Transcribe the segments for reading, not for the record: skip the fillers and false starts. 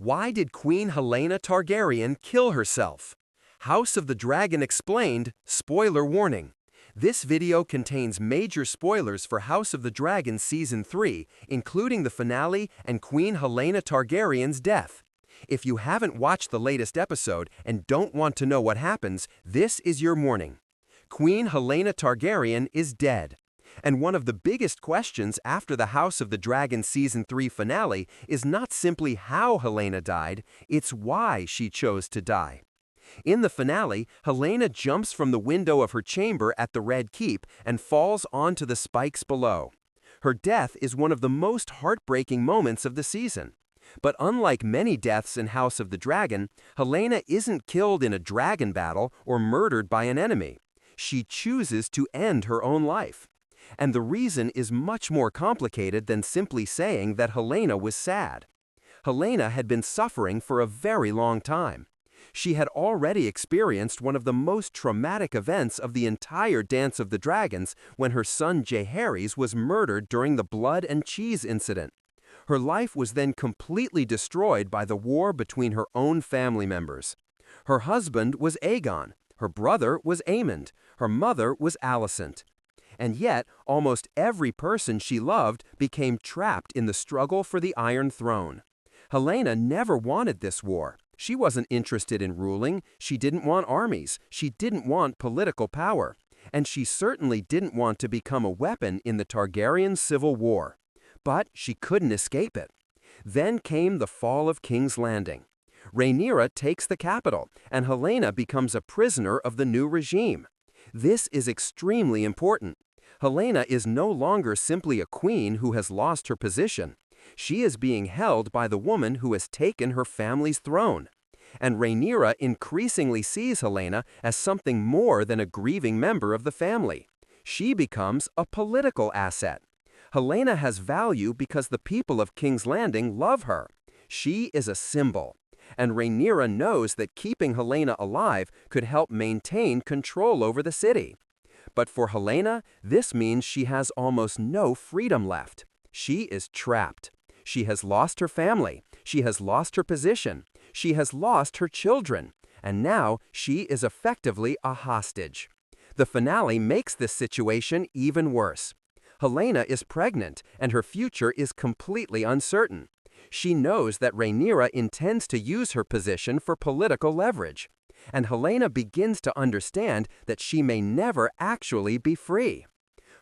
Why did Queen Helaena Targaryen kill herself? House of the Dragon Explained, spoiler warning. This video contains major spoilers for House of the Dragon Season 3, including the finale and Queen Helaena Targaryen's death. If you haven't watched the latest episode and don't want to know what happens, this is your warning. Queen Helaena Targaryen is dead. And one of the biggest questions after the House of the Dragon Season 3 finale is not simply how Helaena died, it's why she chose to die. In the finale, Helaena jumps from the window of her chamber at the Red Keep and falls onto the spikes below. Her death is one of the most heartbreaking moments of the season. But unlike many deaths in House of the Dragon, Helaena isn't killed in a dragon battle or murdered by an enemy. She chooses to end her own life. And the reason is much more complicated than simply saying that Helaena was sad. Helaena had been suffering for a very long time. She had already experienced one of the most traumatic events of the entire Dance of the Dragons when her son Jaehaerys was murdered during the blood and cheese incident. Her life was then completely destroyed by the war between her own family members. Her husband was Aegon, her brother was Aemond, her mother was Alicent. And yet, almost every person she loved became trapped in the struggle for the Iron Throne. Helaena never wanted this war. She wasn't interested in ruling, she didn't want armies, she didn't want political power, and she certainly didn't want to become a weapon in the Targaryen civil war. But she couldn't escape it. Then came the fall of King's Landing. Rhaenyra takes the capital, and Helaena becomes a prisoner of the new regime. This is extremely important. Helaena is no longer simply a queen who has lost her position. She is being held by the woman who has taken her family's throne. And Rhaenyra increasingly sees Helaena as something more than a grieving member of the family. She becomes a political asset. Helaena has value because the people of King's Landing love her. She is a symbol. And Rhaenyra knows that keeping Helaena alive could help maintain control over the city. But for Helaena, this means she has almost no freedom left. She is trapped. She has lost her family. She has lost her position. She has lost her children. And now she is effectively a hostage. The finale makes this situation even worse. Helaena is pregnant, and her future is completely uncertain. She knows that Rhaenyra intends to use her position for political leverage. And Helaena begins to understand that she may never actually be free.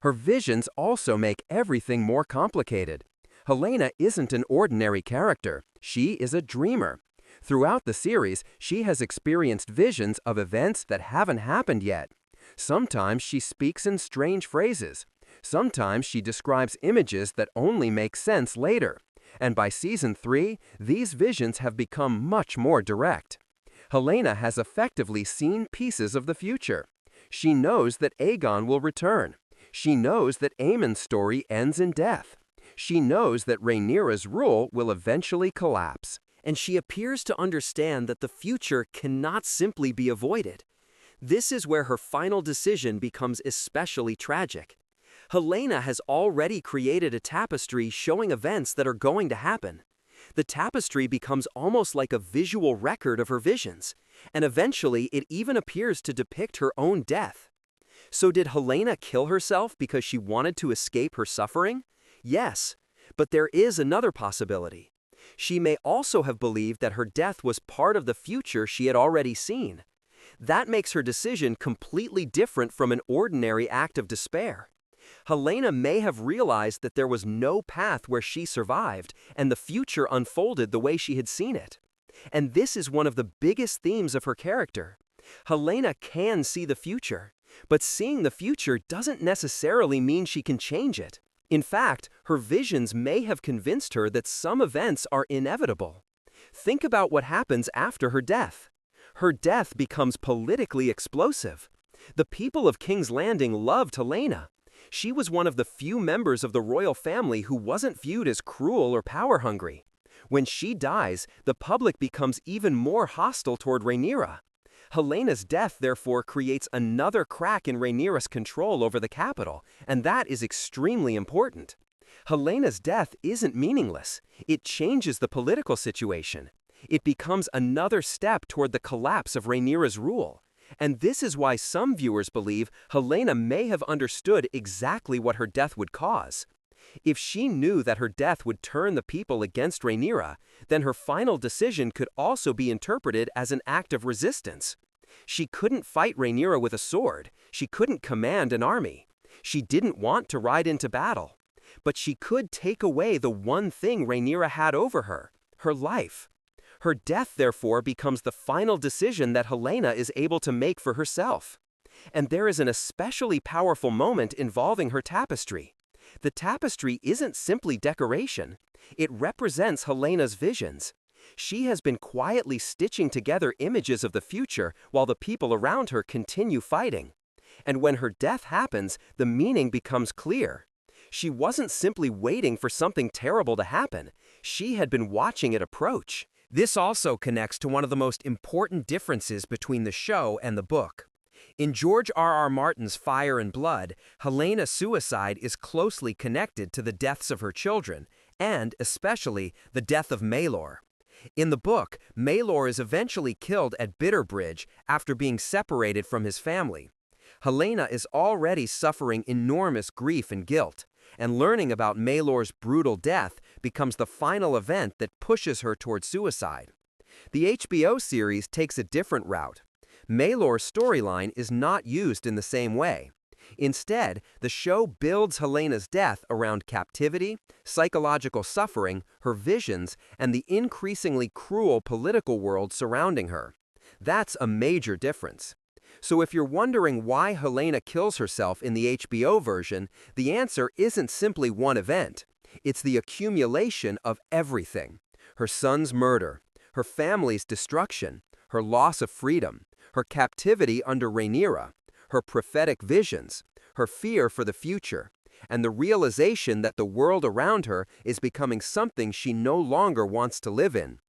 Her visions also make everything more complicated. Helaena isn't an ordinary character. She is a dreamer. Throughout the series, she has experienced visions of events that haven't happened yet. Sometimes she speaks in strange phrases. Sometimes she describes images that only make sense later. And by Season 3, these visions have become much more direct. Helaena has effectively seen pieces of the future. She knows that Aegon will return. She knows that Aemond's story ends in death. She knows that Rhaenyra's rule will eventually collapse. And she appears to understand that the future cannot simply be avoided. This is where her final decision becomes especially tragic. Helaena has already created a tapestry showing events that are going to happen. The tapestry becomes almost like a visual record of her visions, and eventually it even appears to depict her own death. So did Helaena kill herself because she wanted to escape her suffering? Yes, but there is another possibility. She may also have believed that her death was part of the future she had already seen. That makes her decision completely different from an ordinary act of despair. Helaena may have realized that there was no path where she survived, and the future unfolded the way she had seen it. And this is one of the biggest themes of her character. Helaena can see the future, but seeing the future doesn't necessarily mean she can change it. In fact, her visions may have convinced her that some events are inevitable. Think about what happens after her death. Her death becomes politically explosive. The people of King's Landing loved Helaena. She was one of the few members of the royal family who wasn't viewed as cruel or power-hungry. When she dies, the public becomes even more hostile toward Rhaenyra. Helena's death therefore creates another crack in Rhaenyra's control over the capital, and that is extremely important. Helena's death isn't meaningless. It changes the political situation. It becomes another step toward the collapse of Rhaenyra's rule. And this is why some viewers believe Helaena may have understood exactly what her death would cause. If she knew that her death would turn the people against Rhaenyra, then her final decision could also be interpreted as an act of resistance. She couldn't fight Rhaenyra with a sword. She couldn't command an army. She didn't want to ride into battle. But she could take away the one thing Rhaenyra had over her, her life. Her death, therefore, becomes the final decision that Helaena is able to make for herself. And there is an especially powerful moment involving her tapestry. The tapestry isn't simply decoration. It represents Helena's visions. She has been quietly stitching together images of the future while the people around her continue fighting. And when her death happens, the meaning becomes clear. She wasn't simply waiting for something terrible to happen. She had been watching it approach. This also connects to one of the most important differences between the show and the book. In George R.R. Martin's Fire and Blood, Helena's suicide is closely connected to the deaths of her children, and, especially, the death of Maegor. In the book, Maegor is eventually killed at Bitterbridge after being separated from his family. Helaena is already suffering enormous grief and guilt, and learning about Maelor's brutal death becomes the final event that pushes her toward suicide. The HBO series takes a different route. Maelor's storyline is not used in the same way. Instead, the show builds Helena's death around captivity, psychological suffering, her visions, and the increasingly cruel political world surrounding her. That's a major difference. So if you're wondering why Helaena kills herself in the HBO version, the answer isn't simply one event. It's the accumulation of everything. Her son's murder, her family's destruction, her loss of freedom, her captivity under Rhaenyra, her prophetic visions, her fear for the future, and the realization that the world around her is becoming something she no longer wants to live in.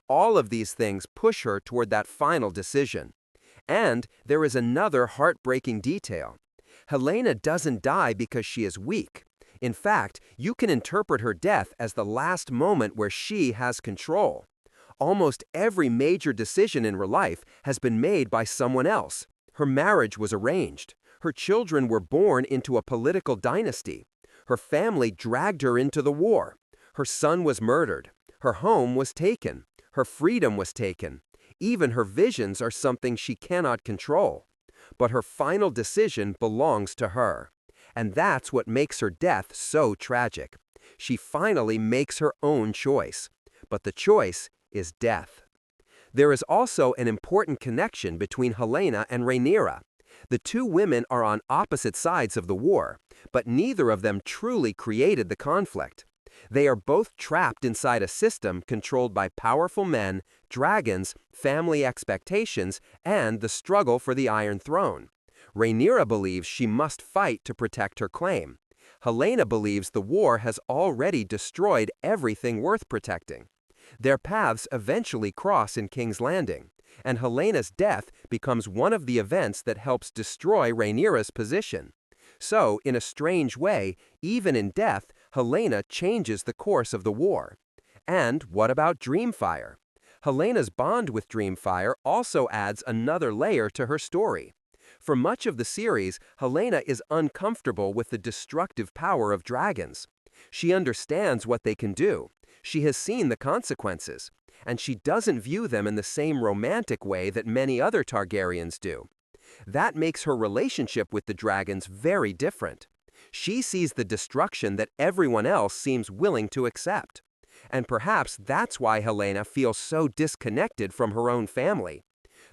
All of these things push her toward that final decision. And there is another heartbreaking detail. Helaena doesn't die because she is weak. In fact, you can interpret her death as the last moment where she has control. Almost every major decision in her life has been made by someone else. Her marriage was arranged. Her children were born into a political dynasty. Her family dragged her into the war. Her son was murdered. Her home was taken. Her freedom was taken. Even her visions are something she cannot control. But her final decision belongs to her. And that's what makes her death so tragic. She finally makes her own choice. But the choice is death. There is also an important connection between Helaena and Rhaenyra. The two women are on opposite sides of the war, but neither of them truly created the conflict. They are both trapped inside a system controlled by powerful men, dragons, family expectations, and the struggle for the Iron Throne. Rhaenyra believes she must fight to protect her claim. Helaena believes the war has already destroyed everything worth protecting. Their paths eventually cross in King's Landing, and Helena's death becomes one of the events that helps destroy Rhaenyra's position. So, in a strange way, even in death, Helaena changes the course of the war. And what about Dreamfire? Helena's bond with Dreamfire also adds another layer to her story. For much of the series, Helaena is uncomfortable with the destructive power of dragons. She understands what they can do. She has seen the consequences, and she doesn't view them in the same romantic way that many other Targaryens do. That makes her relationship with the dragons very different. She sees the destruction that everyone else seems willing to accept. And perhaps that's why Helaena feels so disconnected from her own family.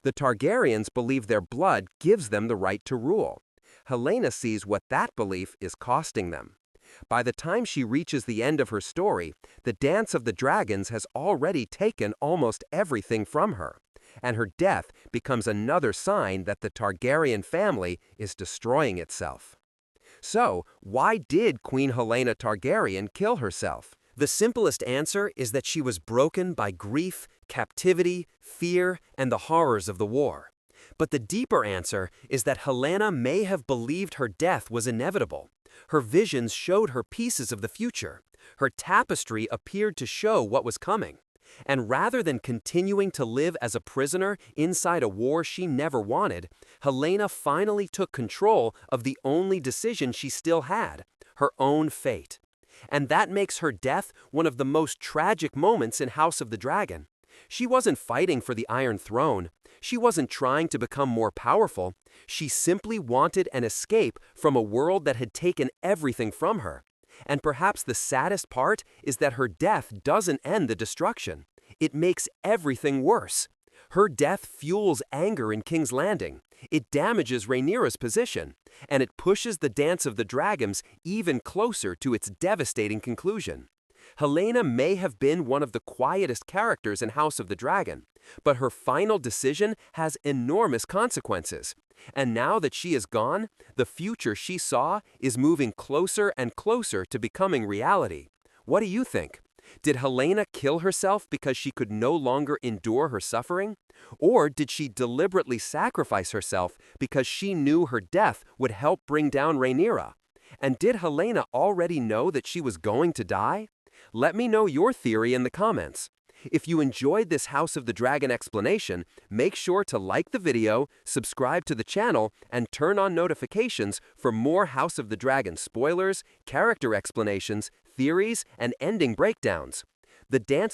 The Targaryens believe their blood gives them the right to rule. Helaena sees what that belief is costing them. By the time she reaches the end of her story, the Dance of the Dragons has already taken almost everything from her, and her death becomes another sign that the Targaryen family is destroying itself. So, why did Queen Helaena Targaryen kill herself? The simplest answer is that she was broken by grief, captivity, fear, and the horrors of the war. But the deeper answer is that Helaena may have believed her death was inevitable. Her visions showed her pieces of the future. Her tapestry appeared to show what was coming. And rather than continuing to live as a prisoner inside a war she never wanted, Helaena finally took control of the only decision she still had, her own fate. And that makes her death one of the most tragic moments in House of the Dragon. She wasn't fighting for the Iron Throne. She wasn't trying to become more powerful. She simply wanted an escape from a world that had taken everything from her. And perhaps the saddest part is that her death doesn't end the destruction. It makes everything worse. Her death fuels anger in King's Landing. It damages Rhaenyra's position, and it pushes the Dance of the Dragons even closer to its devastating conclusion. Helaena may have been one of the quietest characters in House of the Dragon, but her final decision has enormous consequences. And now that she is gone, the future she saw is moving closer and closer to becoming reality. What do you think? Did Helaena kill herself because she could no longer endure her suffering? Or did she deliberately sacrifice herself because she knew her death would help bring down Rhaenyra? And did Helaena already know that she was going to die? Let me know your theory in the comments. If you enjoyed this House of the Dragon explanation, make sure to like the video, subscribe to the channel, and turn on notifications for more House of the Dragon spoilers, character explanations, theories, and ending breakdowns. The Dance